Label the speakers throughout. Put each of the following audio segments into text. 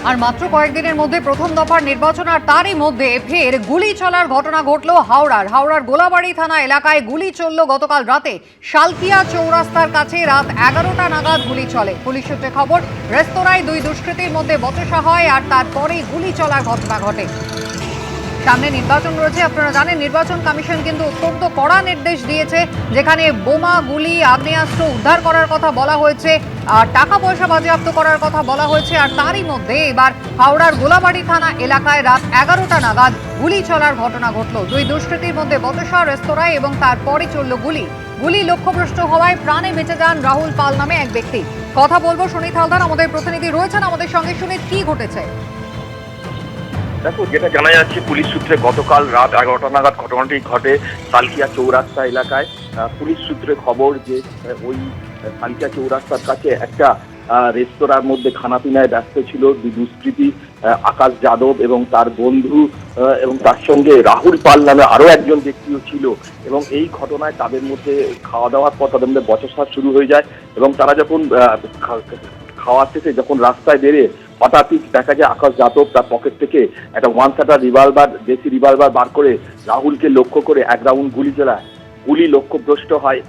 Speaker 1: আর মাত্র কয়েকদিনের মধ্যে প্রথম দফার নির্বাচন, আর তারই মধ্যে ফের গুলি চলার ঘটনা ঘটল হাওড়ার গোলাবাড়ি থানা এলাকায়। গুলি চলল গতকাল রাতে শালকিয়া চৌরাস্তার কাছে। রাত 11টা নাগাদ গুলি চলে। পুলিশ সূত্রে খবর, রেস্তোরাঁয় দুই দুষ্কৃতীর মধ্যে বচসা হয় আর তারপরেই গুলি চলার ঘটনা ঘটে। সামনে নির্বাচন রয়েছে, আপনারা জানেন নির্বাচন কমিশন কিন্তু অত্যন্ত কড়া নির্দেশ দিয়েছে, যেখানে বোমা, গুলি, আগ্নেয়াস্ত্র উদ্ধার করার কথা বলা হয়েছে, আর টাকা পয়সা বাজেয়াপ্ত করার কথা বলা হয়েছে। আর তারই মধ্যে এবার হাওড়ার গোলাবাড়ি থানা এলাকায় রাত 11টা নাগাদ গুলি চলার ঘটনা ঘটল। দুই দুষ্কৃতীর মধ্যে বচসা রেস্তোরাঁয় এবং তারপরে চলল গুলি লক্ষ্যভ্রষ্ট হওয়ায় প্রাণে বেঁচে যান রাহুল পাল নামে এক ব্যক্তি। কথা বলবো সুনীত হালদার, আমাদের প্রতিনিধি রয়েছেন আমাদের সঙ্গে। সুনীত, কি ঘটেছে?
Speaker 2: দেখো, যেটা জানা যাচ্ছে পুলিশ সূত্রে গতকাল রাত 11টা নাগাদ ঘটনাটি ঘটে শালকিয়া চৌরাস্তা এলাকায়। পুলিশ সূত্রে খবর যে ওই শালকিয়া চৌরাস্তার কাছে একটা রেস্তোরাঁর মধ্যে খানাপিনায় ব্যস্ত ছিল দুই দুষ্কৃতী, আকাশ যাদব এবং তার বন্ধু, এবং তার সঙ্গে রাহুল পাল নামে আরো একজন ব্যক্তিও ছিল। এবং এই ঘটনায় তাদের মধ্যে খাওয়া দাওয়ার পর তাদের মধ্যে বচসা শুরু হয়ে যায়। এবং তারা যখন খাওয়া শেষে যখন রাস্তায় বেরিয়ে হঠাৎই দেখা যায় আকাশ যাদব তার পকেট থেকে একটা ওয়ান শাটার রিভলভার, দেশি রিভলভার বার করে রাহুলকে লক্ষ্য করে এক রাউন্ড গুলি চালায়। গুলি লক্ষ্যভ্রষ্ট হয়,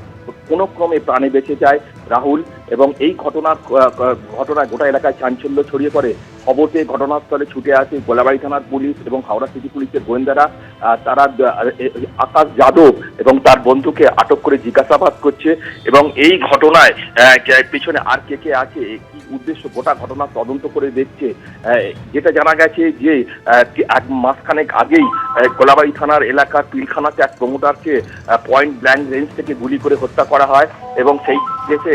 Speaker 2: কোনো ক্রমে প্রাণে বেঁচে যায় রাহুল। এবং এই ঘটনায় গোটা এলাকায় চাঞ্চল্য ছড়িয়ে পড়ে। খবর পেয়ে ঘটনাস্থলে ছুটে আসে গোলাবাড়ি থানার পুলিশ এবং হাওড়া সিটি পুলিশের গোয়েন্দারা। তারা আকাশ যাদব এবং তার বন্ধুকে আটক করে জিজ্ঞাসাবাদ করছে। এবং এই ঘটনায় পিছনে আর কে আছে, কি উদ্দেশ্য, গোটা ঘটনা তদন্ত করে দেখছে। যেটা জানা গেছে যে এক মাসখানেক আগেই গোলাবাড়ি থানার এলাকার পিলখানাতে এক প্রমোটারকে পয়েন্ট ব্ল্যাঙ্ক রেঞ্জ থেকে গুলি করে হত্যা করা হয়। এবং সেই কেসে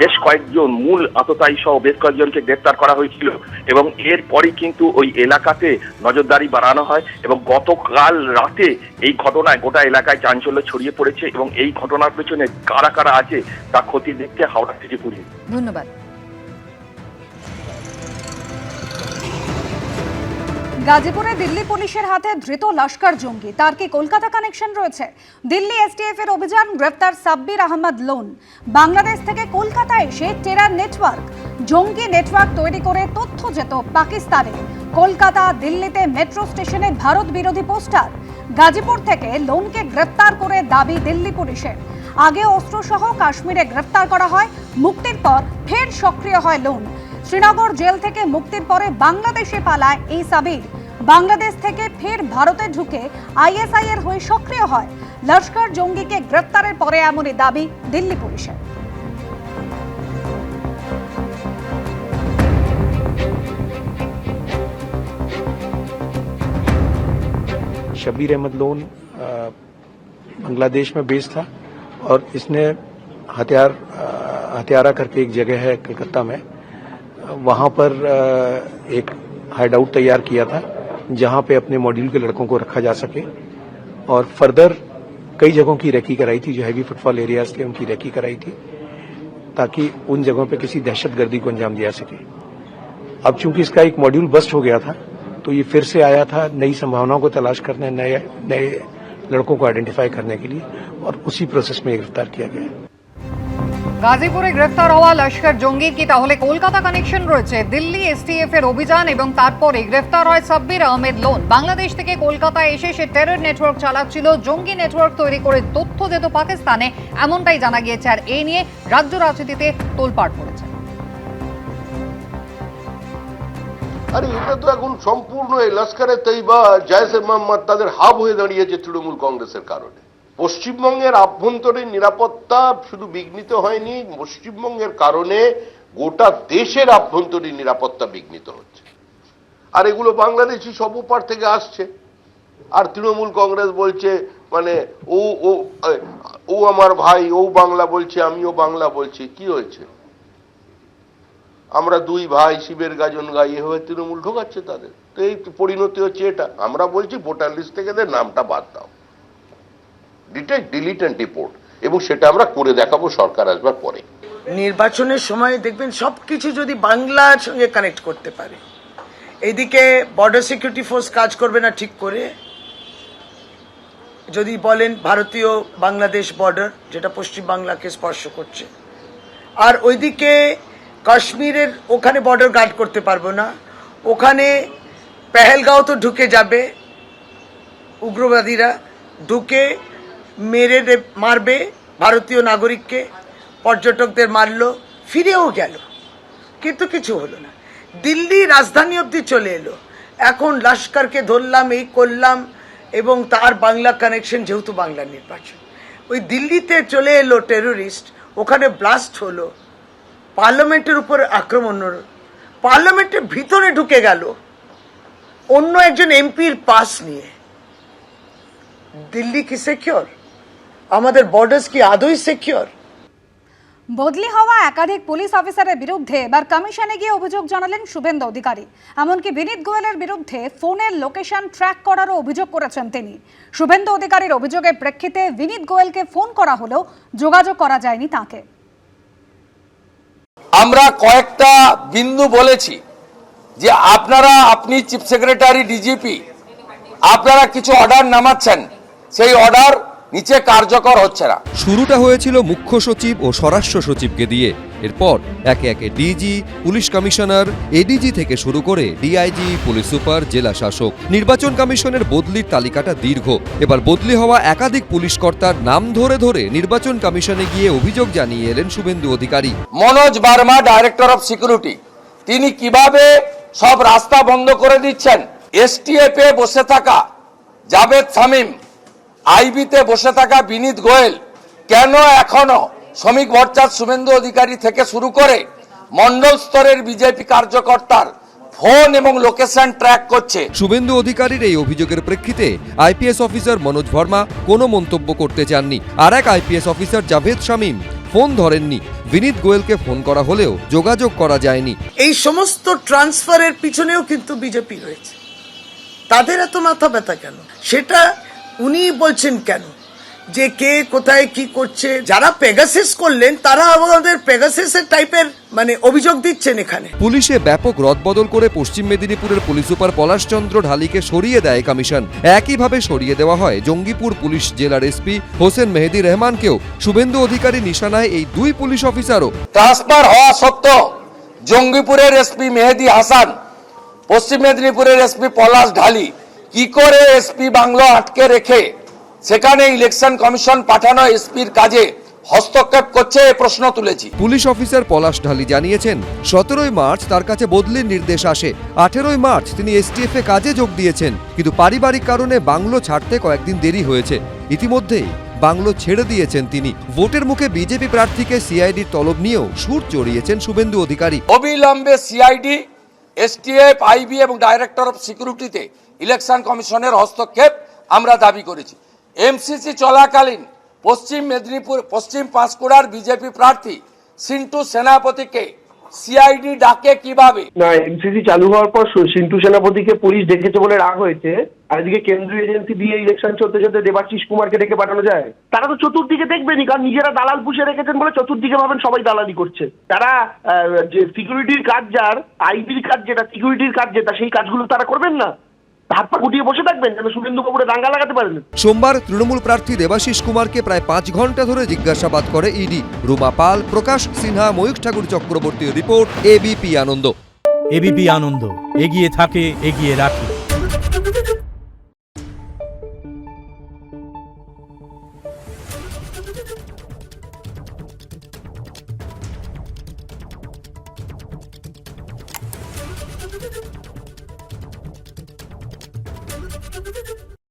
Speaker 2: বেশ কয়েকজন মূল আততায়ী সহ বেশ কয়েকজনকে গ্রেপ্তার করা হয়েছিল। এবং এরপরই কিন্তু ওই এলাকাতে নজরদারি বাড়ানো হয়। এবং গতকাল রাতে এই ঘটনায় গোটা এলাকায় চাঞ্চল্য ছড়িয়ে পড়েছে। এবং এই ঘটনার পেছনে কারা কারা আছে তা খতিয়ে দেখতে হাওড়া সিটি পুলিশ।
Speaker 1: ধন্যবাদ। গাজীপুরে দিল্লি পুলিশের হাতে ধৃত লস্কর জঙ্গি, তার কি কলকাতা কানেকশন রয়েছে? দিল্লি এসটিএফ এর অভিযান, গ্রেফতার সাব্বির আহমদ লোন। বাংলাদেশ থেকে কলকাতায় এসে টেরার নেটওয়ার্ক, জঙ্গি নেটওয়ার্ক তৈরি করে তথ্য যেত পাকিস্তানে। কলকাতা, দিল্লিতে মেট্রো স্টেশনে ভারত বিরোধী পোস্টার। গাজীপুর থেকে লোনকে গ্রেফতার করে দাবি দিল্লি পুলিশের। আগে অস্ত্রসহ কাশ্মীরে গ্রেফতার করা হয়, মুক্তির পর ফের সক্রিয় হয় লোন। শ্রীনগর জেল থেকে মুক্তির পরে বাংলাদেশে পালায় এই সাবির। বাংলাদেশ থেকে ফের ভারতে ঢুকে আইএসআই এর হয়ে সক্রিয় হয়। লস্কর জঙ্গিকে গ্রেফতারের পরে এমনই দাবি দিল্লি পুলিশের।
Speaker 3: शब्बीर अहमद लोन बांग्लादेश में बेस था और इसने हथियारा करके एक जगह है कलकत्ता में, वहां पर एक हाइड आउट तैयार किया था जहां पे अपने मॉड्यूल के लड़कों को रखा जा सके। और फर्दर कई जगहों की रेकी कराई थी, जो हैवी फुटफॉल एरियाज थे उनकी रेकी कराई थी, ताकि उन जगहों पे किसी दहशतगर्दी को अंजाम दिया सके। अब चूंकि इसका एक मॉड्यूल बस्ट हो गया था, तो ये फिर से आया था नई संभावनाओं को तलाश करने, नए लड़कों को आइडेंटिफाई करने के लिए, और उसी प्रोसेस में गिरफ्तार किया गया।
Speaker 1: গাজীপুরে গ্রেফতার হওয়া লস্কর জঙ্গির কি তাহলে কলকাতা কানেকশন রয়েছে? দিল্লি এসটিএফ এর অভিযান এবং তারপরে গ্রেফতার হয় সাব্বির আহমেদ লোন। বাংলাদেশ থেকে কলকাতায় এসে সে টেরর নেটওয়ার্ক চালাচ্ছিল, জঙ্গি নেটওয়ার্ক তৈরি করে তথ্য যেত পাকিস্তানে, এমনটাই জানা গিয়েছে। আর এই নিয়ে রাজ্য রাজনীতিতে তোলপাড় পড়েছে।
Speaker 4: আরে এটা তো এখন সম্পূর্ণ এই লস্করে তৈবা, জয়সে মোহাম্মদ তাদের হাব হয়ে দাঁড়িয়েছে তৃণমূল কংগ্রেসের কারণে। পশ্চিমবঙ্গের আভ্যন্তরীণ নিরাপত্তা শুধু বিঘ্নিত হয়নি, পশ্চিমবঙ্গের কারণে গোটা দেশের আভ্যন্তরীণ নিরাপত্তা বিঘ্নিত হচ্ছে। আর এগুলো বাংলাদেশি সব উপার থেকে আসছে। আর তৃণমূল কংগ্রেস বলছে মানে ও আমার ভাই, ও বাংলা বলছে, আমিও বাংলা বলছি। কি হয়েছে? আমরা দুই ভাই, শিবের গাজন গাই, এভাবে তৃণমূল ঢোকাচ্ছে তাদের। তো এই পরিণতি হচ্ছে এটা। আমরা বলছি ভোটার লিস্ট থেকে নামটা বাদ দাও, ডিটেক্ট, ডিলিট অ্যান্ড ডিপোর্ট, এবং সেটা আমরা করে দেখাবো সরকার আসবার পরে।
Speaker 5: নির্বাচনের সময় দেখবেন সবকিছু যদি বাংলার সঙ্গে কানেক্ট করতে পারে। এইদিকে বর্ডার সিকিউরিটি ফোর্স কাজ করবে না ঠিক করে, যদি বলেন ভারতীয় বাংলাদেশ বর্ডার, যেটা পশ্চিম বাংলাকে স্পর্শ করছে, আর ওইদিকে কাশ্মীরের ওখানে বর্ডার গার্ড করতে পারবো না, ওখানে পেহেলগাঁও তো ঢুকে যাবে, উগ্রবাদীরা ঢুকে মারবে ভারতীয় নাগরিককে, পর্যটকদের মারলো, ফিরেও গেল, কিন্তু কিছু হলো না। দিল্লি রাজধানী অবধি চলে এলো, এখন লস্করকে ধরলাম, এই করলাম, এবং তার বাংলা কানেকশন, যেহেতু বাংলা নির্বাচন, ওই দিল্লিতে চলে এলো টেরোরিস্ট, ওখানে ব্লাস্ট হলো, পার্লামেন্টের উপর আক্রমণ হলো, পার্লামেন্টের ভিতরে ঢুকে গেল অন্য একজন এমপির পাস নিয়ে। দিল্লি কি সিকিউর? আমাদের বর্ডার্স কি আদৌ সিকিউর?
Speaker 6: বদলি হওয়া একাধিক পুলিশ অফিসারের বিরুদ্ধে এবার কমিশনে গিয়ে অভিযোগ জানালেন শুভেন্দু অধিকারী। এমনকি বিনীত গোয়েলের বিরুদ্ধে ফোনের লোকেশন ট্র্যাক করারও অভিযোগ করেছেন তিনি। শুভেন্দু অধিকারীর অভিযোগের প্রেক্ষিতে বিনীত গোয়েলকে ফোন করা হলেও যোগাযোগ করা যায়নি তাকে।
Speaker 7: আমরা কয়েকটা বিন্দু বলেছি যে আপনি চিফ সেক্রেটারি, ডিজিপি, আপনারা কিছু অর্ডার নামাচ্ছেন, সেই অর্ডার নিচে কার্যকর হচ্ছে না।
Speaker 8: শুরুটা হয়েছিল মুখ্য সচিব ও স্বরাষ্ট্র সচিবকে দিয়ে, এরপর একে একে ডিজি, পুলিশ কমিশনার, এডিজি থেকে শুরু করে ডিআইজি, পুলিশ সুপার, জেলা শাসক। নির্বাচন কমিশনের বদলির তালিকাটা দীর্ঘ। এবার বদলি হওয়া একাধিক পুলিশ কর্তার নাম ধরে ধরে নির্বাচন কমিশনে গিয়ে অভিযোগ জানিয়ে এলেন Suvendu Adhikari.
Speaker 7: Manoj Varma, director of security, তিনি কিভাবে সব রাস্তা বন্ধ করে দিচ্ছেন। এসটিএফ এ বসে থাকা জাভেদ শামীম, আইবিতে বসে থাকা বিনীত গোয়েল কেন এখনো শ্রমিক ভট্টাচার্য, শুভেন্দু অধিকারী থেকে শুরু করে মন্ডল স্তরের বিজেপি কার্যকর্তার ফোন এবং লোকেশন ট্র্যাক করছে?
Speaker 8: শুভেন্দু অধিকারীর এই অভিযোগের প্রেক্ষিতে আইপিএস অফিসার মনোজ ভার্মা কোনো মন্তব্য করতে চাননি। আর এক IPS officer Javed Shamim phone ধরেননি। বিনীত গোয়েলকে ফোন করা হলেও যোগাযোগ করা যায়নি।
Speaker 5: এই সমস্ত ট্রান্সফারের পিছনেও কিন্তু বিজেপি রয়েছে। তাদের এত মাথা ব্যথা কেন? সেটা উনি বলছেন কেন যে কে কোথায় কি করছে? যারা পেগাসিস করলেন তারা আমাদের পেগাসিসের টাইপের অভিযোগ দিচ্ছেন এখানে।
Speaker 8: পুলিশে ব্যাপক রদবদল করে পশ্চিম মেদিনীপুরের পুলিশ সুপার পলাশচন্দ্র ঢালিকে সরিয়ে দেয় কমিশন। একইভাবে সরিয়ে দেওয়া হয় জঙ্গিপুর পুলিশ জেলার এসপি হোসেন মেহেদি রহমানকেও। শুভেন্দু অধিকারী নিশানায় এই দুই পুলিশ অফিসারও।
Speaker 7: ট্রান্সফার হওয়া সত্ত্বেও জঙ্গিপুরের এসপি মেহেদি হাসান, পশ্চিম মেদিনীপুরের এসপি পলাশ ঢালি কি করে এসপি বাংলো আটকে রেখে সেখানে ইলেকশন কমিশন পাঠানো এসপির কাজে হস্তক্ষেপ করছে, এই প্রশ্ন তুলেছি।
Speaker 8: পুলিশ অফিসার পলাশ ঢালি জানিয়েছেন 17ই মার্চ তার কাছে বদলির নির্দেশ আসে। 18ই মার্চ তিনি এসটিএফ এ কাজে যোগ দিয়েছেন, কিন্তু পারিবারিক কারণে বাংলো ছাড়তে কয়েকদিন দেরি হয়েছে। ইতিমধ্যেই বাংলো ছেড়ে দিয়েছেন তিনি। ভোটের মুখে বিজেপি প্রার্থীকে সিআইডির তলব নিয়েও সুর চড়িয়েছেন শুভেন্দু অধিকারী।
Speaker 7: অবিলম্বে সিআইডি, এসটিএফ, আইবি এবং ডাইরেক্টর অফ সিকিউরিটিতে ইলেকশন কমিশনের হস্তক্ষেপ আমরা দাবি করেছি। এমসিসি চলাকালীন পশ্চিম মেদিনীপুর, পশ্চিম পাঁশকুড়ার বিজেপি প্রার্থী সিন্টু সেনাপতিকে সিআইডি ডাকে কিভাবে?
Speaker 9: না, এমসিসি চালু হওয়ার পর সিন্টু সেনাপতিকে পুলিশ ডেকেছে বলে রাগ হয়েছে, আর এদিকে কেন্দ্রীয় এজেন্সি দিয়ে ইলেকশন চলতে চলতে দেবাশিস কুমারকে ডেকে পাঠানো যায়? তারা তো চতুর্দিকে দেখবেনই, কারণ নিজেরা দালাল পুষে রেখেছেন বলে চতুর্দিকে ভাবেন সবাই দালালি করছে। তারা যে সিকিউরিটির কাজ, যার আইবির কাজ যেটা, সিকিউরিটির কাজ যেটা, সেই কাজগুলো তারা করবেন না, হাত পা গুটিয়ে বসে থাকবেন যেন শুভেন্দু বাবুরে দাঙ্গা লাগাতে পারেন।
Speaker 8: সোমবার তৃণমূল প্রার্থী দেবাশিস কুমারকে প্রায় 5 ঘন্টা ধরে জিজ্ঞাসাবাদ করে ইডি। রুমা পাল, প্রকাশ সিনহা, ময়ূখ ঠাকুর চক্রবর্তীর রিপোর্ট, এবিপি আনন্দ।
Speaker 10: এবিপি আনন্দ, এগিয়ে থাকে, এগিয়ে রাখে।